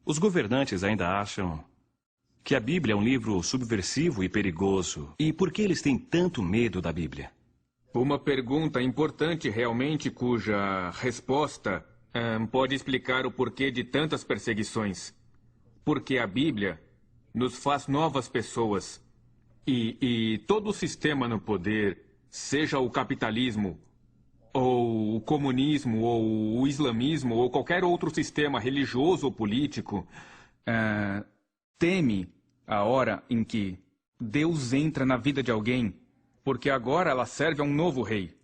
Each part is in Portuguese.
Os governantes ainda acham que a Bíblia é um livro subversivo e perigoso. E por que eles têm tanto medo da Bíblia? Uma pergunta importante realmente, cuja resposta pode explicar o porquê de tantas perseguições. Porque a Bíblia nos faz novas pessoas. E todo o sistema no poder, seja o capitalismo, ou o comunismo, ou o islamismo, ou qualquer outro sistema religioso ou político, teme a hora em que Deus entra na vida de alguém, porque agora ela serve a um novo rei.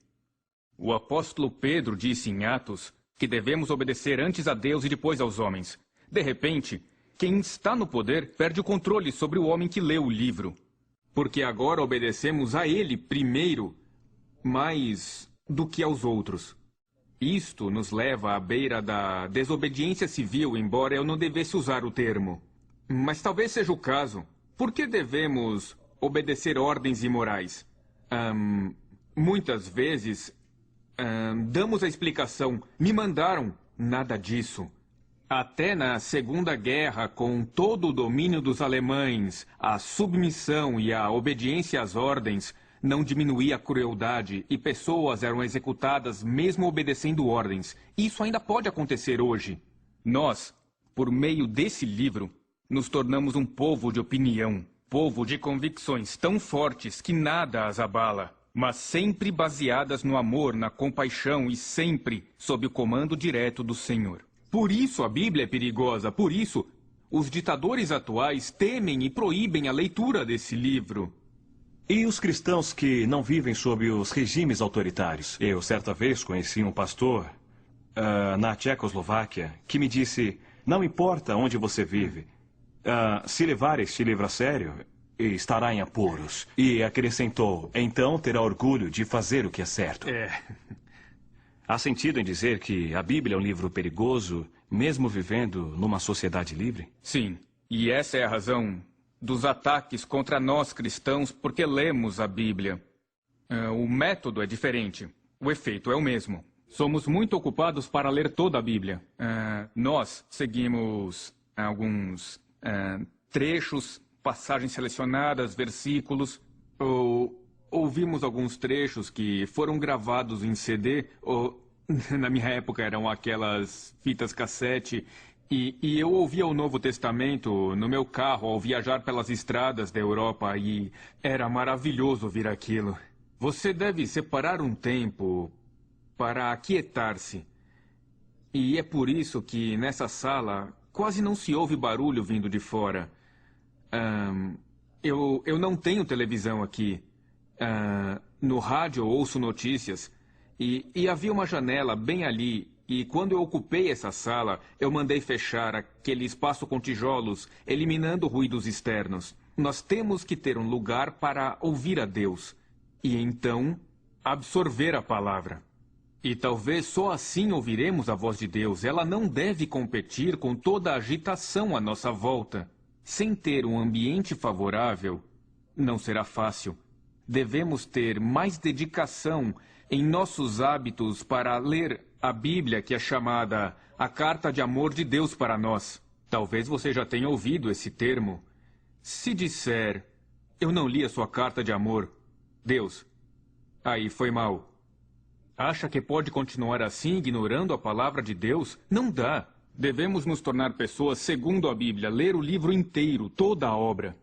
O apóstolo Pedro disse em Atos que devemos obedecer antes a Deus e depois aos homens. De repente, quem está no poder perde o controle sobre o homem que lê o livro, porque agora obedecemos a ele primeiro, mais do que aos outros. Isto nos leva à beira da desobediência civil, embora eu não devesse usar o termo. Mas talvez seja o caso. Por que devemos obedecer ordens imorais? Muitas vezes damos a explicação, me mandaram, nada disso. Até na Segunda Guerra, com todo o domínio dos alemães, a submissão e a obediência às ordens não diminuía a crueldade e pessoas eram executadas mesmo obedecendo ordens. Isso ainda pode acontecer hoje. Nós, por meio desse livro, nos tornamos um povo de opinião, povo de convicções tão fortes que nada as abala, mas sempre baseadas no amor, na compaixão e sempre sob o comando direto do Senhor. Por isso a Bíblia é perigosa, por isso os ditadores atuais temem e proíbem a leitura desse livro. E os cristãos que não vivem sob os regimes autoritários? Eu, certa vez, conheci um pastor na Tchecoslováquia que me disse, não importa onde você vive, se levar este livro a sério, estará em apuros. E acrescentou, então terá orgulho de fazer o que é certo. Há sentido em dizer que a Bíblia é um livro perigoso, mesmo vivendo numa sociedade livre? Sim, e essa é a razão dos ataques contra nós cristãos, porque lemos a Bíblia. O método é diferente, o efeito é o mesmo. Somos muito ocupados para ler toda a Bíblia. Nós seguimos alguns trechos, passagens selecionadas, versículos, ou ouvimos alguns trechos que foram gravados em CD, ou na minha época eram aquelas fitas cassete, e eu ouvia o Novo Testamento no meu carro ao viajar pelas estradas da Europa, e era maravilhoso ouvir aquilo. Você deve separar um tempo para aquietar-se. E é por isso que nessa sala quase não se ouve barulho vindo de fora. Eu não tenho televisão aqui. No rádio eu ouço notícias. E havia uma janela bem ali. E quando eu ocupei essa sala, eu mandei fechar aquele espaço com tijolos, eliminando ruídos externos. Nós temos que ter um lugar para ouvir a Deus. E então, absorver a palavra. E talvez só assim ouviremos a voz de Deus. Ela não deve competir com toda a agitação à nossa volta. Sem ter um ambiente favorável, não será fácil. Devemos ter mais dedicação em nossos hábitos para ler a Bíblia, que é chamada a Carta de Amor de Deus para nós. Talvez você já tenha ouvido esse termo. Se disser, eu não li a sua carta de amor, Deus, aí foi mal. Acha que pode continuar assim, ignorando a palavra de Deus? Não dá. Devemos nos tornar pessoas segundo a Bíblia, ler o livro inteiro, toda a obra.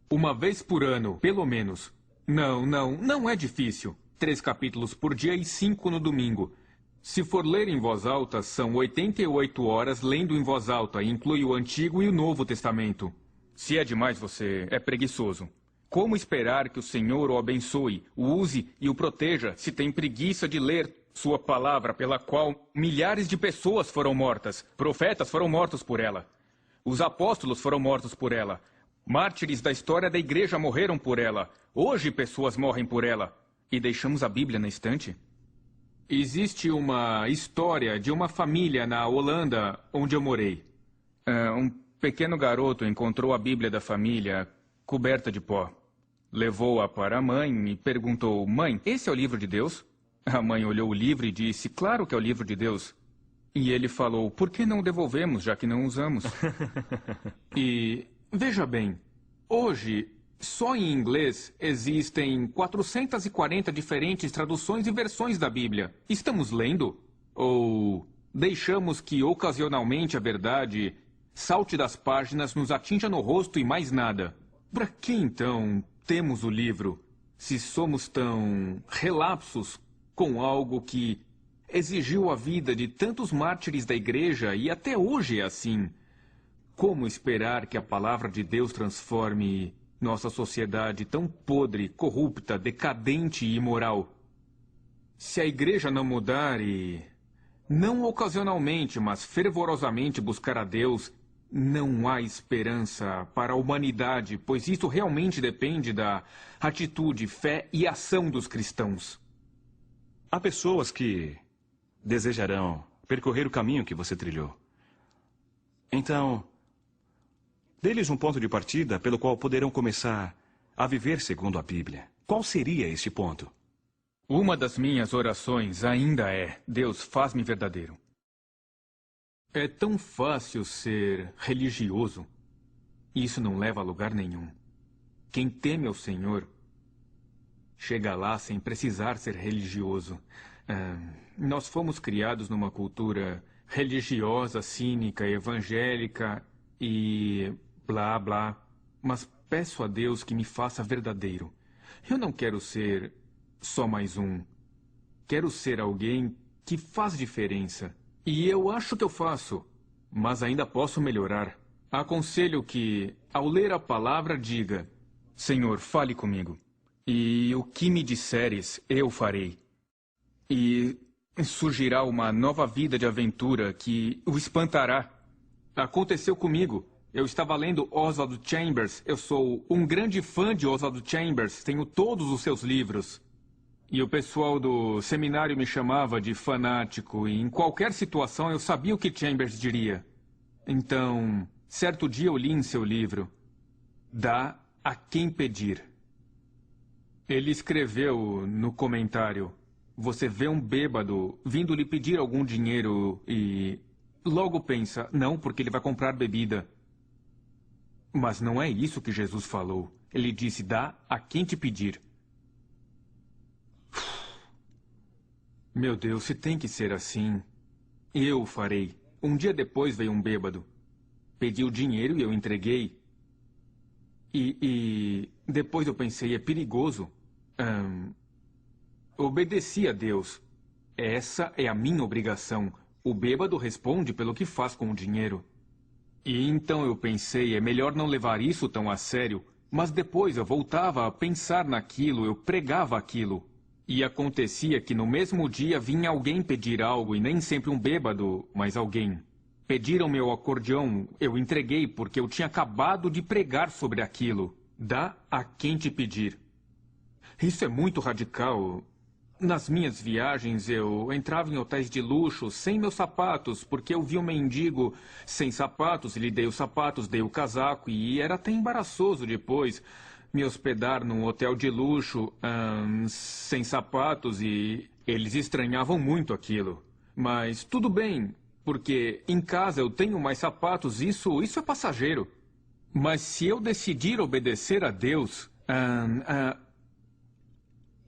Uma vez por ano, pelo menos. Não é difícil. 3 capítulos por dia e 5 no domingo. Se for ler em voz alta, são 88 horas lendo em voz alta, e inclui o Antigo e o Novo Testamento. Se é demais, você é preguiçoso. Como esperar que o Senhor o abençoe, o use e o proteja se tem preguiça de ler sua palavra, pela qual milhares de pessoas foram mortas, profetas foram mortos por ela, os apóstolos foram mortos por ela, mártires da história da igreja morreram por ela, hoje pessoas morrem por ela, e deixamos a Bíblia na estante? Existe uma história de uma família na Holanda, onde eu morei. Um pequeno garoto encontrou a Bíblia da família coberta de pó. Levou-a para a mãe e perguntou, mãe, esse é o livro de Deus? A mãe olhou o livro e disse, claro que é o livro de Deus. E ele falou, por que não devolvemos, já que não usamos? E, veja bem, hoje, só em inglês, existem 440 diferentes traduções e versões da Bíblia. Estamos lendo? Ou deixamos que, ocasionalmente, a verdade salte das páginas, nos atinja no rosto e mais nada? Para que, então, temos o livro, se somos tão relapsos com algo que exigiu a vida de tantos mártires da igreja e até hoje é assim? Como esperar que a palavra de Deus transforme nossa sociedade tão podre, corrupta, decadente e imoral? Se a igreja não mudar e, não ocasionalmente, mas fervorosamente buscar a Deus, não há esperança para a humanidade, pois isso realmente depende da atitude, fé e ação dos cristãos. Há pessoas que desejarão percorrer o caminho que você trilhou. Então, dê-lhes um ponto de partida pelo qual poderão começar a viver segundo a Bíblia. Qual seria este ponto? Uma das minhas orações ainda é: Deus, faz-me verdadeiro. É tão fácil ser religioso. Isso não leva a lugar nenhum. Quem teme ao Senhor chega lá sem precisar ser religioso. Nós fomos criados numa cultura religiosa, cínica, evangélica e blá, blá. Mas peço a Deus que me faça verdadeiro. Eu não quero ser só mais um. Quero ser alguém que faz diferença. E eu acho que eu faço, mas ainda posso melhorar. Aconselho que, ao ler a palavra, diga: Senhor, fale comigo. E o que me disseres, eu farei. E surgirá uma nova vida de aventura que o espantará. Aconteceu comigo. Eu estava lendo Oswald Chambers. Eu sou um grande fã de Oswald Chambers. Tenho todos os seus livros. E o pessoal do seminário me chamava de fanático. E em qualquer situação eu sabia o que Chambers diria. Então, certo dia eu li em seu livro: Dá a quem pedir. Ele escreveu no comentário: você vê um bêbado vindo lhe pedir algum dinheiro e logo pensa: não, porque ele vai comprar bebida. Mas não é isso que Jesus falou. Ele disse: dá a quem te pedir. Meu Deus, se tem que ser assim, eu o farei. Um dia depois veio um bêbado. Pediu dinheiro e eu entreguei. E depois eu pensei: é perigoso. Obedeci a Deus. Essa é a minha obrigação. O bêbado responde pelo que faz com o dinheiro. E então eu pensei: é melhor não levar isso tão a sério. Mas depois eu voltava a pensar naquilo, eu pregava aquilo. E acontecia que no mesmo dia vinha alguém pedir algo, e nem sempre um bêbado, mas alguém. Pediram meu acordeão, eu entreguei porque eu tinha acabado de pregar sobre aquilo. Dá a quem te pedir. Isso é muito radical. Nas minhas viagens eu entrava em hotéis de luxo sem meus sapatos, porque eu vi um mendigo sem sapatos e lhe dei os sapatos, dei o casaco, e era até embaraçoso depois me hospedar num hotel de luxo sem sapatos, e eles estranhavam muito aquilo. Mas tudo bem, porque em casa eu tenho mais sapatos, isso é passageiro. Mas se eu decidir obedecer a Deus,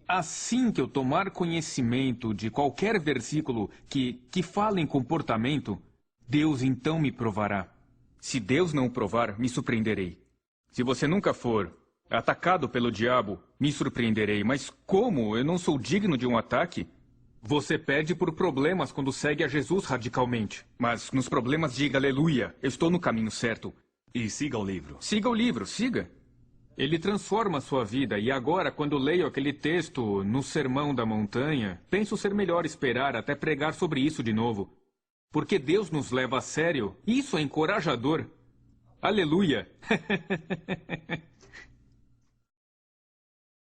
assim que eu tomar conhecimento de qualquer versículo que fala em comportamento, Deus então me provará. Se Deus não o provar, me surpreenderei. Se você nunca for atacado pelo diabo, me surpreenderei. Mas como? Eu não sou digno de um ataque? Você perde por problemas quando segue a Jesus radicalmente. Mas nos problemas diga aleluia, eu estou no caminho certo. E siga o livro. Siga o livro, siga. Ele transforma a sua vida, e agora, quando leio aquele texto no Sermão da Montanha, penso ser melhor esperar até pregar sobre isso de novo. Porque Deus nos leva a sério. Isso é encorajador. Aleluia!